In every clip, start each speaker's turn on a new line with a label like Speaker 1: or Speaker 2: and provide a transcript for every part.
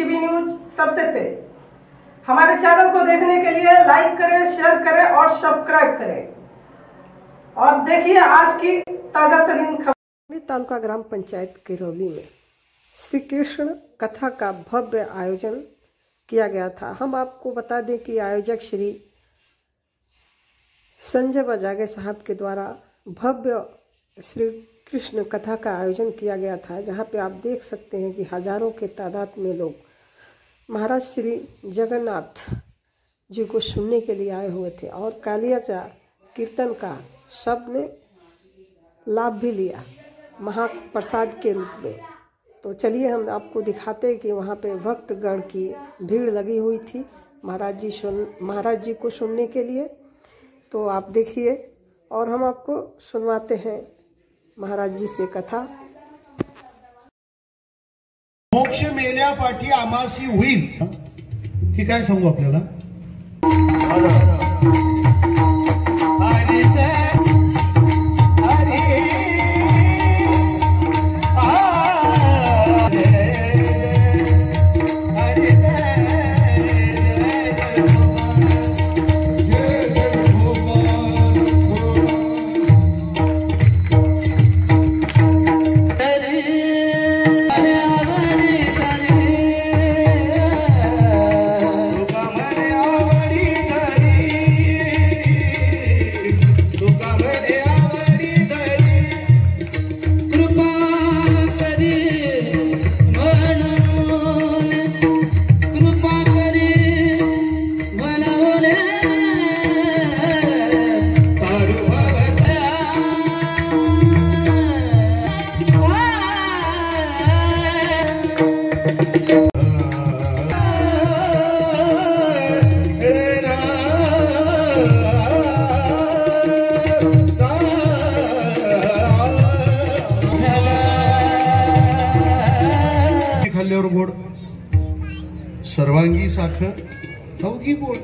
Speaker 1: TV news सबसे तेज। हमारे चैनल को देखने के लिए लाइक करें, शेयर करें और सब्सक्राइब करें और देखिए आज की ताजा तरीन खबर। तालुका ग्राम पंचायत किरौली में श्री कृष्ण कथा का भव्य आयोजन किया गया था। हम आपको बता दें कि आयोजक श्री संजय बजागे साहब के द्वारा भव्य श्री कृष्ण कथा का आयोजन किया गया था, जहां पे आप देख सकते हैं कि हजारों के तादाद में लोग महाराज श्री जगन्नाथ जी को सुनने के लिए आए हुए थे और कालियाजा कीर्तन का सबने लाभ भी लिया महाप्रसाद के रूप में। तो चलिए हम आपको दिखाते हैं कि वहाँ पे भक्तगण की भीड़ लगी हुई थी महाराज जी को सुनने के लिए। तो आप देखिए और हम आपको सुनवाते हैं महाराज जी से कथा।
Speaker 2: मोक्ष मेल्यापाठी आमासी होईल की काय सांगू आपल्याला। गोड सर्वांगी साखर अवघी गोड।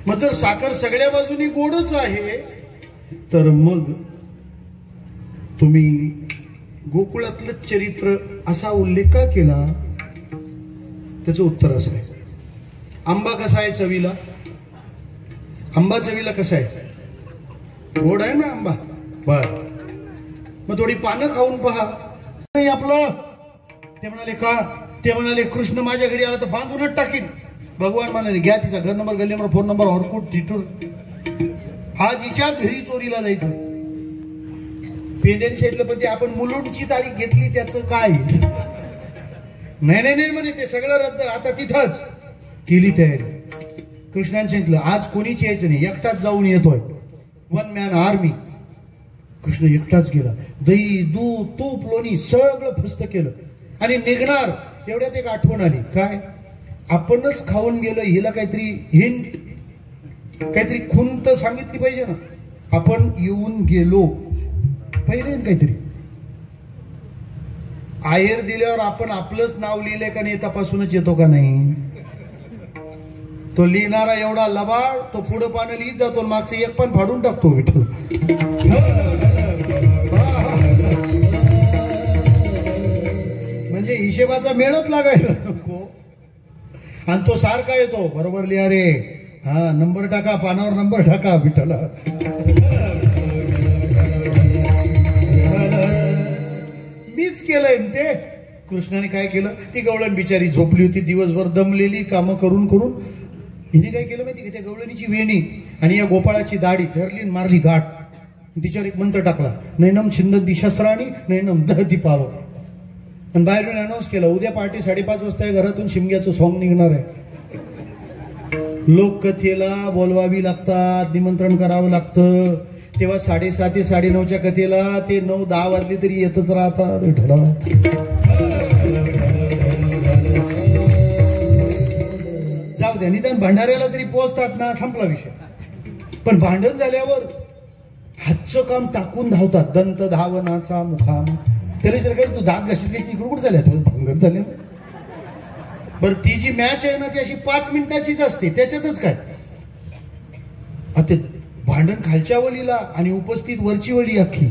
Speaker 2: मग जर साखर सगळ्या बाजूनी गोडच आहे तर मग तुम्ही गोकुळातलं चरित्र असा उल्लेख का केला? त्याचं उत्तर असं आहे, आंबा कसा आहे चवीला? आंबा चवीला कसा आहे? गोड आहे ना आंबा। बर मग थोडी पानं खाऊन पहा। नाही आपलं ते म्हणाले का? ते म्हणाले कृष्ण माझ्या घरी आला तर बांधूनच टाकीन। भगवान म्हणाले घ्या तिचा घर नंबर, गल्ली नंबर, फोन नंबर, हॉरकूट थिटूर। हा जिच्याच घरी चोरीला जायचं। पेंडेल शेतलं पण ते आपण मुलुंडची तारीख घेतली त्याचं काय? नाही नाही नाही म्हणे ते सगळं रद्द, आता तिथंच केली तयारी। कृष्णाने सांगितलं आज कोणीच यायचं नाही, एकटाच जाऊन येतोय, वन मॅन आर्मी। कृष्ण एकटाच गेला, दही दूध तूप लोणी सगळं फस्त केलं आणि निघणार तेवढ्यात एक आठवण आली। काय? आपणच खाऊन गेलो, हिला काहीतरी हिंट काहीतरी खुंत सांगितली पाहिजे ना। आपण येऊन गेलो पहिले काहीतरी आयर दिल्यावर आपण आपलंच नाव लिहिलंय का नाही तपासूनच येतो का नाही? तो लिहिणारा एवढा लबाड, तो पुढं पानं लिहित जातो, मागचं एक पण फाडून टाकतो विठ्ठल। म्हणजे हिशेबाचा मेळच लागायला नको। आणि तो सारखा येतो बरोबर लिहा रे, हा नंबर टाका, पानावर नंबर टाका विठ्ठला। मीच केलंय ते। कृष्णाने काय केलं? ती गवळण बिचारी झोपली होती दिवसभर दमलेली कामं करून करून। हिने काय केलं माहिती? त्या गवळणीची वेणी आणि या गोपाळाची दाढी धरली, मारली गाठ, तिच्यावर एक मंत्र टाकला, नैनम छिंदंती शस्त्राणी नैनम दहती पाव। आणि बाहेरून अनाऊन्स केलं उद्या पहाटे 5:30 वाजता घरातून शिमग्याचं सॉंग निघणार आहे। लोककथेला बोलवावी लागतात, निमंत्रण करावं लागतं, तेव्हा 7:30 ते 9:30च्या कथेला ते 9-10 वाजले तरी येतच राहतात विठ्ठला। जाऊ द्या, निदान भंडाऱ्याला तरी पोहोचतात ना, संपला विषय। पण भांडण झाल्यावर हातचं काम टाकून धावतात, दंत धावनाचा मुखाम। त्याला जर काही तू दात घाशीत इकडे कुठे झाल्या भांगड झाले। बरं ती जी मॅच आहे ना ती अशी 5 मिनिटाचीच असते, त्याच्यातच काय आता भांडण खालच्या वलीला आणि उपस्थित वरची वली अख्खी।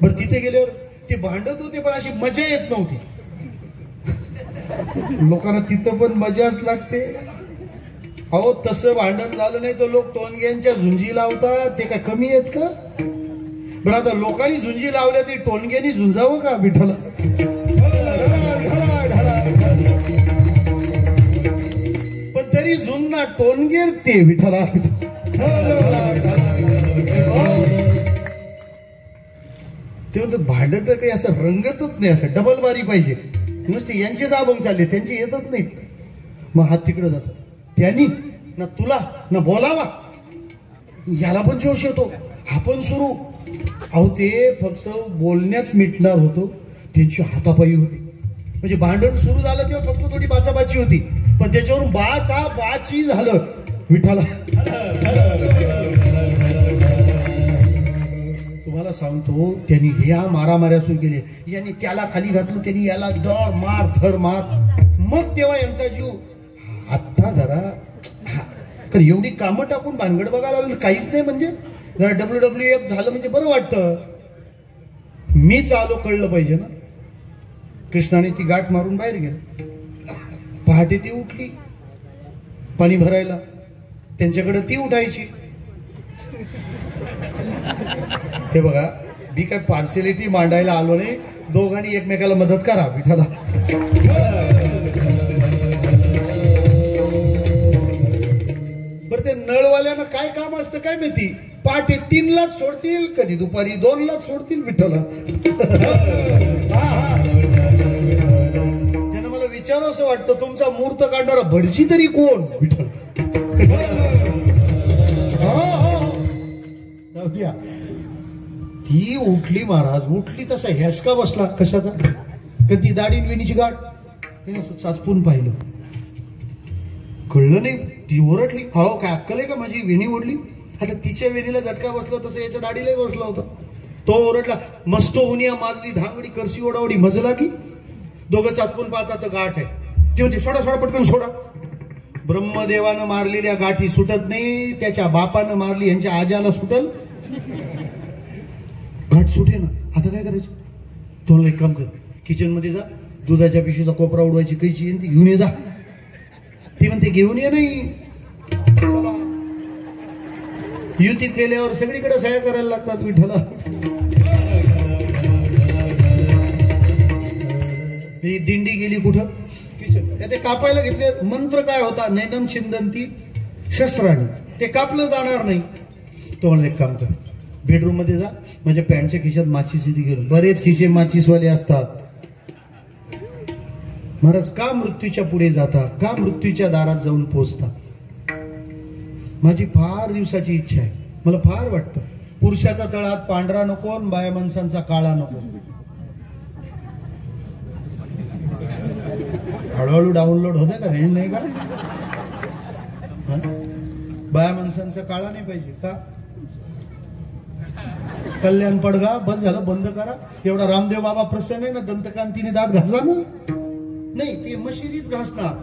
Speaker 2: बरं तिथे गेल्यावर ते भांडत होते पण अशी मजा येत नव्हती। लोकांना तिथं पण मजाच लागते. अहो तसं भांडण झालं नाही तर लोक टोनग्यांच्या झुंजी लावतात, ते काय कमी आहेत का? बरं आता लोकांनी झुंजी लावल्या तरी टोनग्यांनी झुंजावं का विठ्ठला? पण तरी झुंजणार टोनगेर ते विठ्ठला. ते म्हणतात भांडण तर काही असं रंगतच नाही, असं डबल बारी पाहिजे. नुसते यांचेच अभंग चालले, त्यांचे येतच नाहीत. मग हात तिकडे जातो. त्यांनी ना तुला ना बोलावा, याला पण जोश येतो, हा पण सुरू. अहो ते फक्त बोलण्यात मिटणार होतो, त्यांची हातापायी होती. म्हणजे भांडण सुरू झालं किंवा फक्त थोडी बाचाबाची होती, पण त्याच्यावरून बाची झालं विठाला. तुम्हाला सांगतो, त्यांनी ह्या मारामाऱ्या सुरू केले, यांनी त्याला खाली घातलं, त्यांनी याला दर मार थर मार. मग तेव्हा यांचा जीव आता जरा कारण एवढी कामं टाकून भानगड बघायला लागलं काहीच नाही. म्हणजे जरा WWF झालं म्हणजे बरं वाटतं. मीच आलो कळलं पाहिजे ना. कृष्णाने ती गाठ मारून बाहेर गेली. पहाटे ती उठली पाणी भरायला, त्यांच्याकडे ती उठायची. हे बघा, मी काय पार्सॅलिटी मांडायला आलो नाही, दोघांनी एकमेकाला मदत करा विठाला. बरं ते नळवाल्यांना काय काम असतं काय माहिती? पहाटे 3लाच सोडतील, कधी दुपारी 2लाच सोडतील विठ्ठला. त्यांना मला विचार असं वाटतं, तुमचा मूर्त काढणारा भटजी तरी कोण विठ्ठल? ती उठली महाराज, उठली तसा हेसका बसला. कशाचा? कधी दाढी विणीची गाठ तिने असं चाचपून पाहिलं, कळलं नाही. ती ओरडली, हो काय अक्कल आहे का माझी वेणी ओढली? आता तिच्या वेणीला झटका बसला तसं याच्या दाढीलाही बसला होता. तो ओरडला, मस्त हुनिया माजली धांगडी करसी ओढावडी मजला की. दोघं चाचपून पाहतात तर गाठ आहे. ती म्हणते सोडा सोडा पटकन सोडा. ब्रह्मदेवानं मारलेल्या गाठी सुटत नाही, त्याच्या बापानं मारली यांच्या आजाला सुटल. गाठ सुटे ना, आता काय करायचं? तुम्हाला एक काम कर, किचन मध्ये जा, दुधाच्या पिशवीचा कोपरा उडवायची कैची ती घेऊन ये जा. ती म्हणते घेऊन ये नाही. युती केल्यावर सगळीकडे सह्या करायला लागतात विठ्ठला. ही दिंडी गेली कुठं? किचन. ते कापायला घेतले. मंत्र काय होता? नैनम छिंदंती शस्त्राणी. ते कापलं जाणार नाही. तो म्हणलं एक काम कर, बेडरूम मध्ये जा, माझ्या पॅन्टच्या खिशात माचीस इथे घेऊन. बरेच खिशे माचीसवाले असतात. महाराज का मृत्यूच्या पुढे जाता? का मृत्यूच्या दारात जाऊन पोहोचता? माझी फार दिवसाची इच्छा आहे. मला फार वाटतं पुरुषाचा तळात पांढरा नको, बाया माणसांचा काळा नको. हळूहळू डाउनलोड होते का? रेंज नाही का? बाया माणसांचा काळा नाही पाहिजे का? कल्याण पडगा बस झालं, बंद करा. एवढा रामदेव बाबा प्रसन्न आहे ना, दंतकांतीने दात घासा ना. नाही, ते मशिरीच घासणार.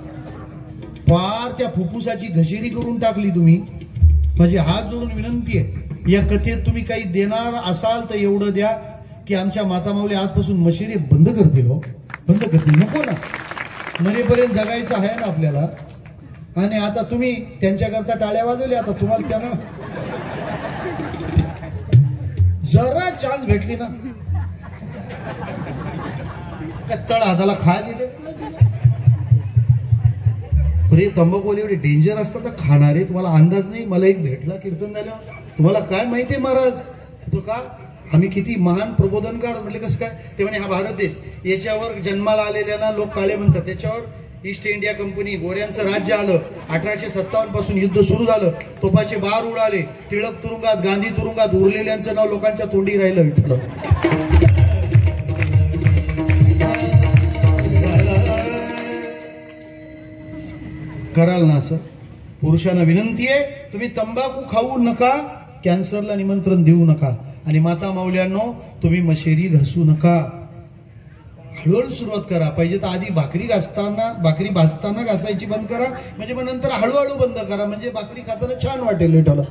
Speaker 2: फार त्या फुफ्फुसाची घशेरी करून टाकली तुम्ही. माझी हात जोडून विनंती आहे, या कथेत तुम्ही काही देणार असाल तर एवढं द्या की आमच्या मातामाऊली आजपासून मशिरी बंद करतील. हो, बंद करतील. नको ना, मरेपर्यंत जगायचं आहे ना आपल्याला. आणि आता तुम्ही त्यांच्याकरता टाळ्या वाजवल्या, आता तुम्हाला त्यांना जरा चान्स भेटली ना, तळ हाताला खा गेले. अरे तंबाखू एवढे डेंजर असतात तर खाणारे तुम्हाला अंदाज नाही. मला एक भेटला कीर्तन झालं, तुम्हाला काय माहितीये महाराज? तो का आम्ही किती महान प्रबोधनकार. म्हणजे कसं काय? ते म्हणे हा भारत देश, याच्यावर जन्माला आलेल्याला लोक काळे म्हणतात. त्याच्यावर ईस्ट इंडिया कंपनी, गोऱ्यांचं राज्य आलं. 1857 पासून युद्ध सुरू झालं. तोफाचे बार उडाले. टिळक तुरुंगात, गांधी तुरुंगात, उरलेल्यांचं नाव लोकांच्या तोंडी राहिलं विठ्ठल. कराल ना असं? पुरुषांना विनंती आहे, तुम्ही तंबाखू खाऊ नका, कॅन्सरला निमंत्रण देऊ नका. आणि माता माऊल्यांनो, तुम्ही मशेरी घासू नका. हळूहळू सुरुवात करा. पाहिजे तर आधी भाकरी भाजताना घासायची बंद करा, म्हणजे मग नंतर हळूहळू बंद करा, म्हणजे भाकरी खाताना छान वाटेल विठ्ठला.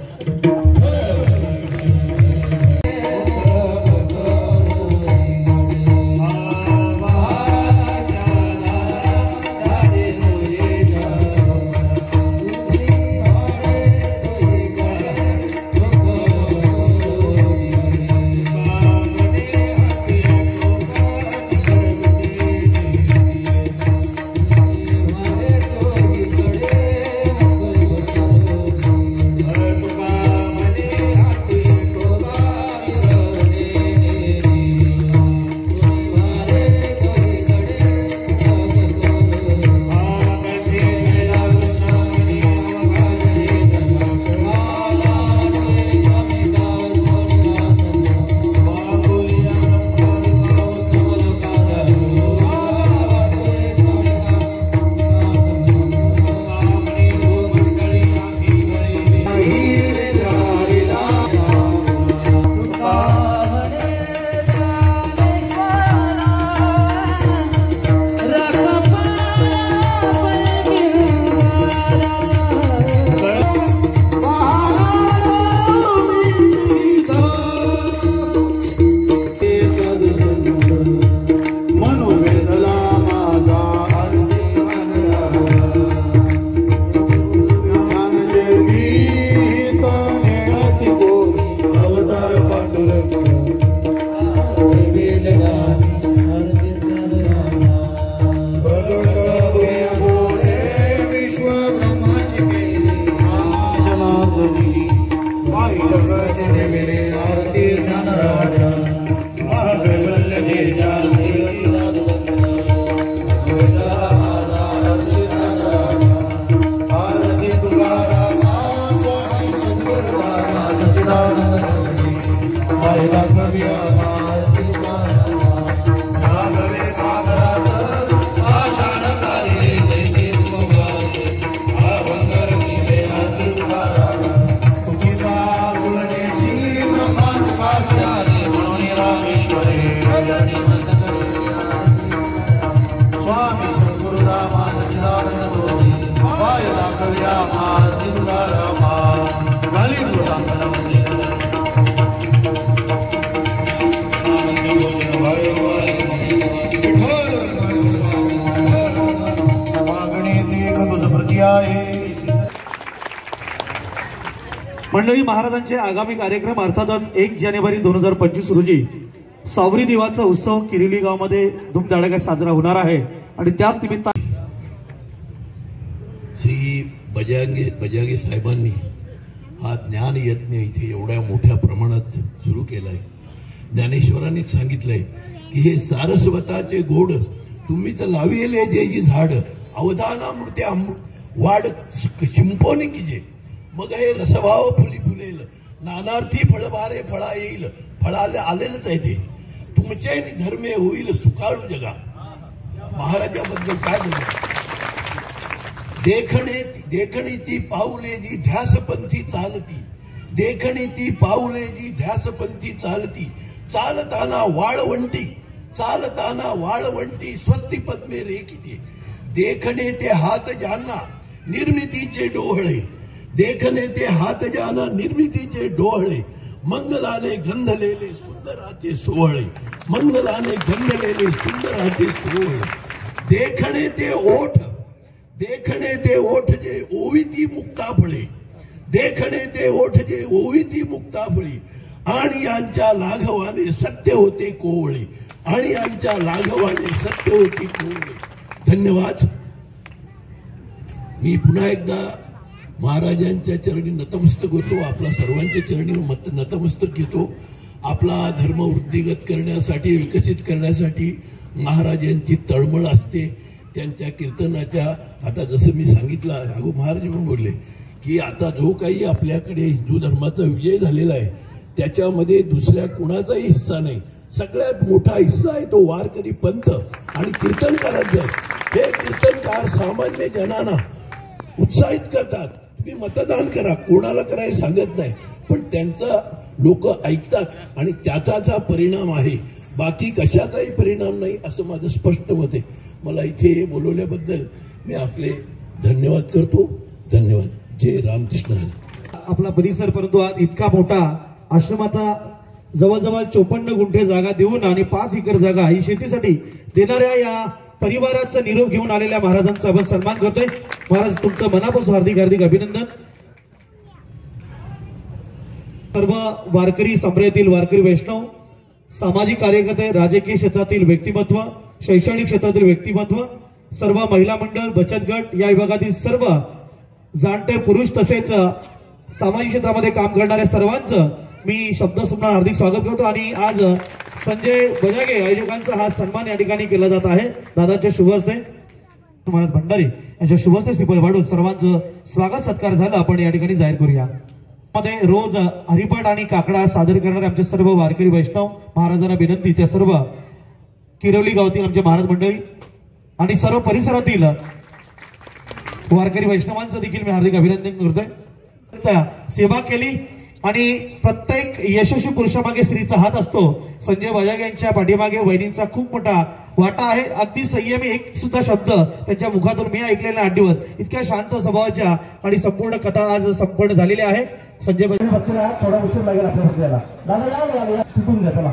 Speaker 3: मंडळी, महाराजांचे आगामी कार्यक्रम अर्थातच 1 जानेवारी 2025 रोजी सावरी देवाचा उत्सव किरिवली गावामध्ये धूमधडाक्यात साजरा होणार आहे आणि त्याच निमित्ताने
Speaker 4: श्री बजागे साहेबांनी हा ज्ञान यज्ञ इथे एवढ्या मोठ्या प्रमाणात सुरू केलाय. ज्ञानेश्वरांनीच सांगितलंय की हे सारस्वताचे गोड तुम्हीच लाविले जे जी झाड अवधाना मूर्त्या वाढ शिंपोनी कीजे मग हे रसभाव फुली फुलेल नानार्थी फळभारे फळा येईल फळाले आलेलंच आहे ते तुमचे धर्मे होईल सुकाळू जगा. महाराजाबद्दल काय बोलतो देखणी ती पाऊले जी ध्यासपंथी चालती देखणी ती पाऊले जी ध्यासपंथी चालती चालताना वाळवंटी स्वस्ती पद्मे रेखिते देखणे ते हात ज्यांना निर्मितीचे डोहळे देखणे ते हात ज्यांना निर्मितीचे डोहळे मंगलाने गंधलेले सुंदराचे सोहळे मंगलाने गंधलेले सुंदराचे सोहळे देखणे ते ओठ जे ओविती मुक्ता फळे देखणे ते ओठ जे ओविती मुक्ता फळे आणि यांच्या लाघवाने सत्य होते कोवळे आणि यांच्या लाघवाने सत्य होते कोवळे. धन्यवाद. मी पुन्हा एकदा महाराजांच्या चरणी नतमस्तक होतो. आपला सर्वांच्या चरणी नतमस्तक घेतो. आपला धर्म वृद्धिगत करण्यासाठी विकसित करण्यासाठी महाराजांची तळमळ असते. त्यांच्या कीर्तनाच्या आता जसं मी सांगितलं अगो महाराज म्हणून बोलले की आता जो काही आपल्याकडे हिंदू धर्माचा विजय झालेला आहे त्याच्यामध्ये दुसऱ्या कुणाचाही हिस्सा नाही. सगळ्यात मोठा हिस्सा आहे तो वारकरी पंथ आणि कीर्तनकारांचा आहे. हे कीर्तनकार सामान्य जनांना उत्साहित करतात. तुम्ही मतदान करा कोणाला करायला सांगत नाही पण त्यांचा लोक ऐकतात आणि त्याचा परिणाम आहे. बाकी कशाचाही परिणाम नाही असं माझं स्पष्ट मत आहे. मला इथे बोलवल्याबद्दल मी आपले धन्यवाद करतो. धन्यवाद. जय रामकृष्ण.
Speaker 3: आपला परिसर परंतु आज इतका मोठा आश्रमाचा जवळजवळ 54 गुंठे जागा देऊन आणि 5 एकर जागा ही शेतीसाठी देणाऱ्या या परिवाराचा निरोप घेऊन आलेल्या महाराजांचा आपण सन्मान करतोय. महाराज तुमचं मनापासून हार्दिक अभिनंदन. सर्व वारकरी संप्रदायातील वारकरी वैष्णव सामाजिक कार्यकर्ते राजकीय क्षेत्रातील व्यक्तिमत्व शैक्षणिक क्षेत्रातील व्यक्तिमत्व सर्व महिला मंडळ बचत गट या विभागातील सर्व जाणते पुरुष तसेच सामाजिक क्षेत्रामध्ये काम करणाऱ्या सर्वांचं मी शब्दसम्मान हार्दिक स्वागत करतो. आणि आज संजय बजागे आयोजकांचा हा सन्मान या ठिकाणी केला जात आहे. दादाच्या शुभ हस्ते महाराज भंडारी यांच्या शुभ हस्ते श्रीफळ वाढून सर्वांचं स्वागत सत्कार झालं आपण या ठिकाणी जाहीर करूया. मध्ये रोज हरिपाठ आणि काकडा सादर करणारे आमचे सर्व वारकरी वैष्णव महाराजांना विनंती त्या सर्व किरवली गावातील आमचे महाराज मंडळी आणि सर्व परिसरातील वारकरी वैष्णवांचं देखील मी हार्दिक अभिनंदन करतोय. सेवा केली आणि प्रत्येक यशस्वी पुरुषामागे स्त्रीचा हात असतो. संजय बजागे यांच्या पाठीमागे वहिनींचा खूप मोठा वाटा आहे. अगदी संयमी एक सुद्धा शब्द त्यांच्या मुखातून मी ऐकलेला 8 दिवस इतक्या शांत स्वभावाच्या आणि संपूर्ण कथा आज संपन्न झालेली आहे. संजय बजागे थोडा उशीर लागेल आपल्या सगळ्याला. दादा या तिथून द्या चला.